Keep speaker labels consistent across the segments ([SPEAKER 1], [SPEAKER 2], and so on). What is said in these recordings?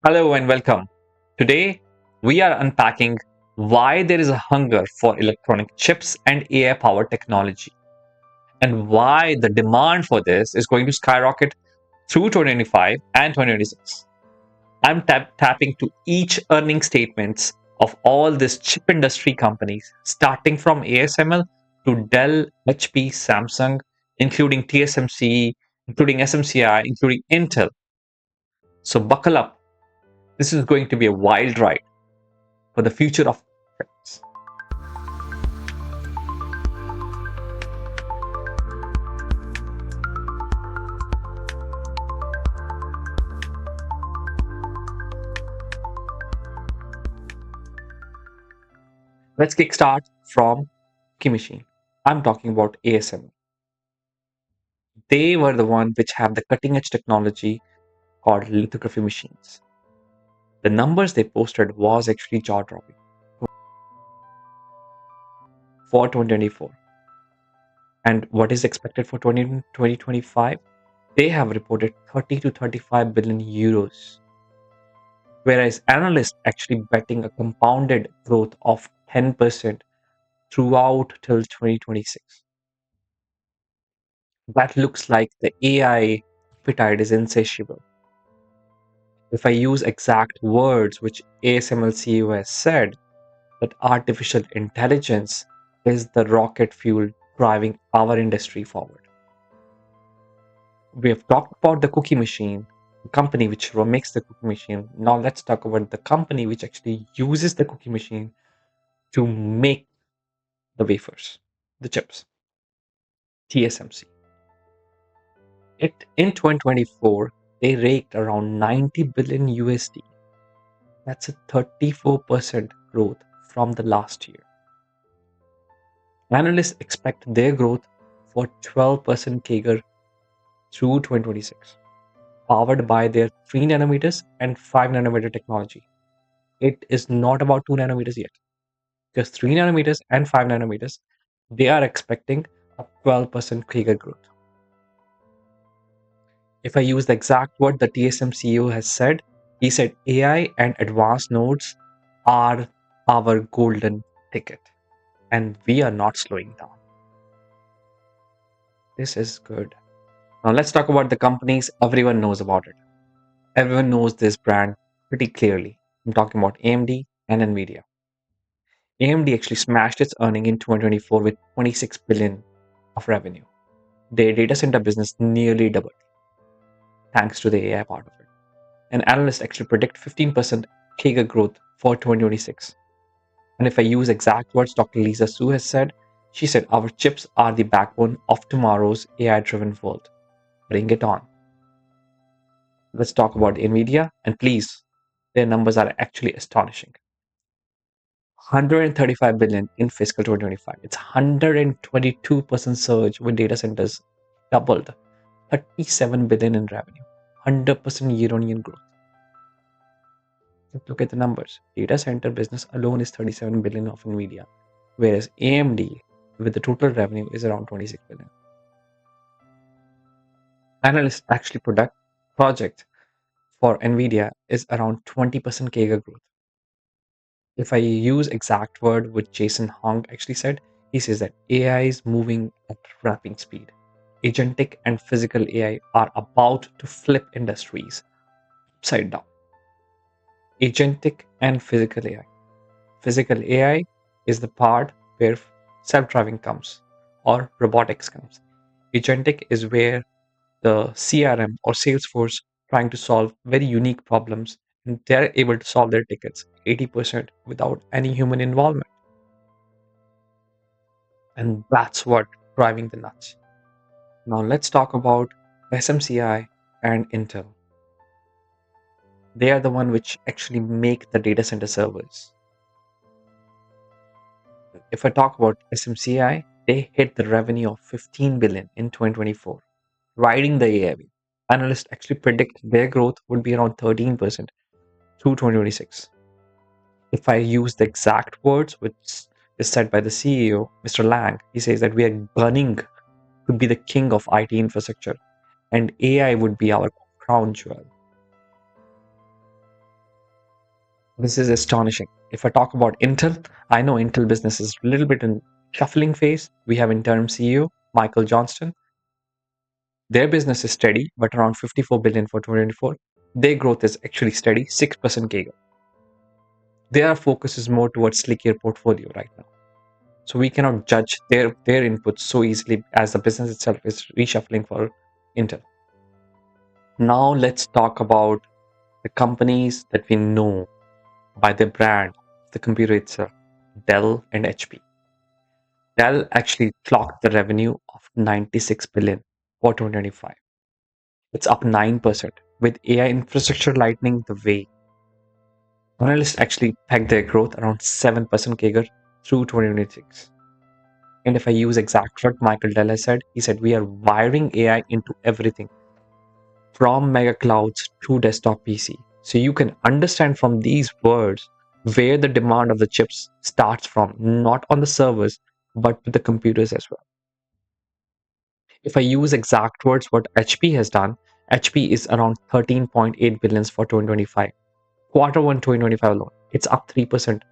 [SPEAKER 1] Hello and welcome. Today, we are unpacking why there is a hunger for electronic chips and AI powered technology, and why the demand for this is going to skyrocket through 2025 and 2026. I'm tapping to each earning statements of all these chip industry companies, starting from ASML to Dell, HP, Samsung, including TSMC, including SMCI, including Intel. So buckle up. This is going to be a wild ride for the future of chips. Let's kickstart from key machine. I'm talking about ASML. They were the one which have the cutting edge technology called lithography machines. The numbers they posted was actually jaw dropping for 2024. And what is expected for 2025? They have reported 30 to 35 billion euros, whereas analysts actually betting a compounded growth of 10% throughout till 2026. That looks like the AI appetite is insatiable. If I use exact words which ASML CEO has said, that artificial intelligence is the rocket fuel driving our industry forward. We have talked about the cookie machine, the company which makes the cookie machine. Now let's talk about the company which actually uses the cookie machine to make the wafers, the chips, TSMC. It in 2024 they raked around 90 billion USD. That's a 34% growth from the last year. Analysts expect their growth for 12% CAGR through 2026, powered by their 3 nanometers and 5 nanometer technology. It is not about 2 nanometers yet, because 3 nanometers and 5 nanometers, they are expecting a 12% CAGR growth. If I use the exact word the TSM CEO has said, he said AI and advanced nodes are our golden ticket, and we are not slowing down. This is good. Now let's talk about the companies everyone knows about it. Everyone knows this brand pretty clearly. I'm talking about AMD and NVIDIA. AMD actually smashed its earning in 2024 with 26 billion of revenue. Their data center business nearly doubled thanks to the AI part of it. And analysts actually predict 15% CAGR growth for 2026. And if I use exact words Dr. Lisa Su has said, she said, our chips are the backbone of tomorrow's AI driven world. Bring it on. Let's talk about NVIDIA, and please, their numbers are actually astonishing. 135 billion in fiscal 2025. It's 122% surge with data centers doubled. 37 billion in revenue. 100% year-on-year growth. Look at the numbers. Data center business alone is 37 billion of NVIDIA, whereas AMD with the total revenue is around 26 billion. Analysts actually project for NVIDIA is around 20% CAGR growth. If I use exact word which Jason Hong actually said, he says that AI is moving at rapid speed. Agentic and physical AI are about to flip industries upside down. Agentic and physical AI. Physical AI is the part where self-driving comes or robotics comes. Agentic is where the CRM or Salesforce trying to solve very unique problems, and they're able to solve their tickets 80% without any human involvement. And that's what driving the nuts. Now let's talk about SMCI and Intel. They are the one which actually make the data center servers. If I talk about SMCI, they hit the revenue of 15 billion in 2024, riding the AI wave. Analysts actually predict their growth would be around 13% through 2026. If I use the exact words which is said by the CEO, Mr. Lang, he says that we are gunning to be the king of IT infrastructure, and AI would be our crown jewel. This is astonishing. If I talk about Intel, I know Intel business is a little bit in shuffling phase. We have interim CEO Michael Johnston. Their business is steady, but around 54 billion for 2024. Their growth is actually steady, 6% CAGR. Their focus is more towards slickier portfolio right now. So we cannot judge their inputs so easily as the business itself is reshuffling for Intel. Now let's talk about the companies that we know by their brand, the computer itself, Dell and HP. Dell actually clocked the revenue of 96 billion for 2025. It's up 9%, with AI infrastructure lightening the way. Analysts actually peg their growth around 7% CAGR through 2026. And if I use exact what Michael Dell has said, he said we are wiring AI into everything from mega clouds to desktop PC. So you can understand from these words where the demand of the chips starts from, not on the servers, but with the computers as well. If I use exact words, what HP has done, HP is around 13.8 billions for 2025. Quarter 1 2025 alone, it's up 3%.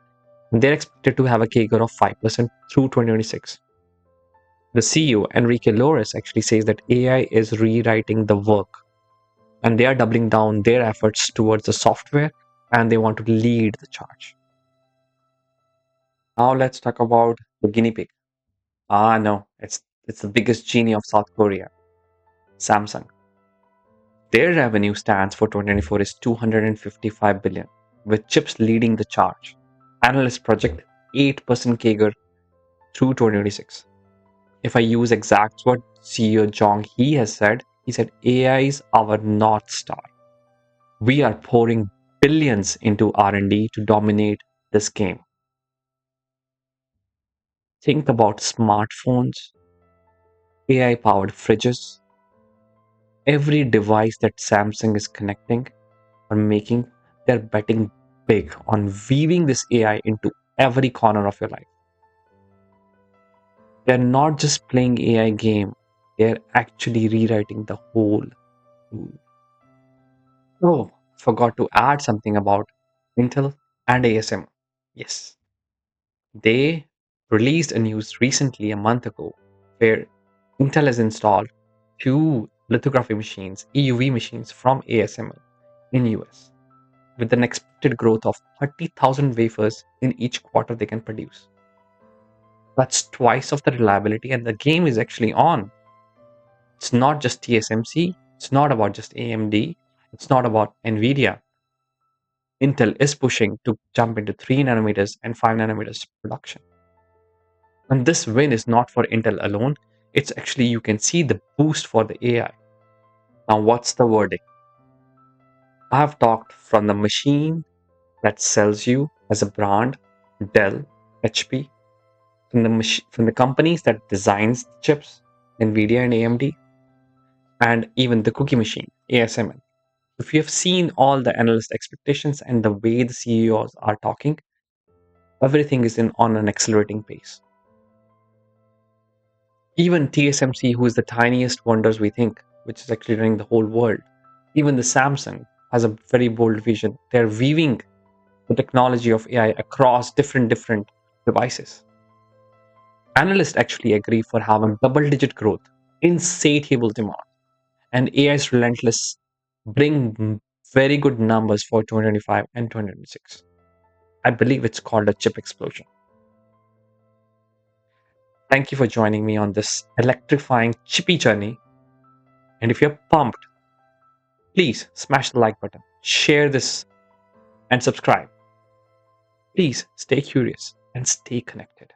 [SPEAKER 1] They're expected to have a CAGR of 5% through 2026. The CEO, Enrique Lores, actually says that AI is rewriting the work and they are doubling down their efforts towards the software and they want to lead the charge. Now let's talk about the guinea pig. No, it's the biggest genie of South Korea, Samsung. Their revenue stands for 2024 is 255 billion, with chips leading the charge. Analysts project 8% CAGR through 2026. If I use exact what CEO Jong Hee has said, he said AI is our North Star. We are pouring billions into R&D to dominate this game. Think about smartphones, AI-powered fridges, every device that Samsung is connecting or making, they're betting big on weaving this AI into every corner of your life. They're not just playing AI game, they're actually rewriting the whole tool. Oh, forgot to add something about Intel and ASML. Yes, they released a news recently a month ago where Intel has installed two lithography machines, EUV machines from ASML in US with an expected growth of 30,000 wafers in each quarter they can produce. That's twice of the reliability and the game is actually on. It's not just TSMC, it's not about just AMD, it's not about NVIDIA. Intel is pushing to jump into 3 nanometers and 5 nanometers production. And this win is not for Intel alone, it's actually you can see the boost for the AI. Now, what's the verdict? I have talked from the machine that sells you as a brand, Dell, HP, from the companies that designs the chips, NVIDIA and AMD, and even the cookie machine, ASML. If you have seen all the analyst expectations and the way the CEOs are talking, everything is on an accelerating pace. Even TSMC, who is the tiniest wonders we think, which is actually running the whole world, even the Samsung has a very bold vision. They're weaving the technology of AI across different devices. Analysts actually agree for having double-digit growth, insatiable demand, and AI's relentless bring very good numbers for 2025 and 2026. I believe it's called a chip explosion. Thank you for joining me on this electrifying chippy journey. And if you're pumped, please smash the like button, share this, and subscribe. Please stay curious and stay connected.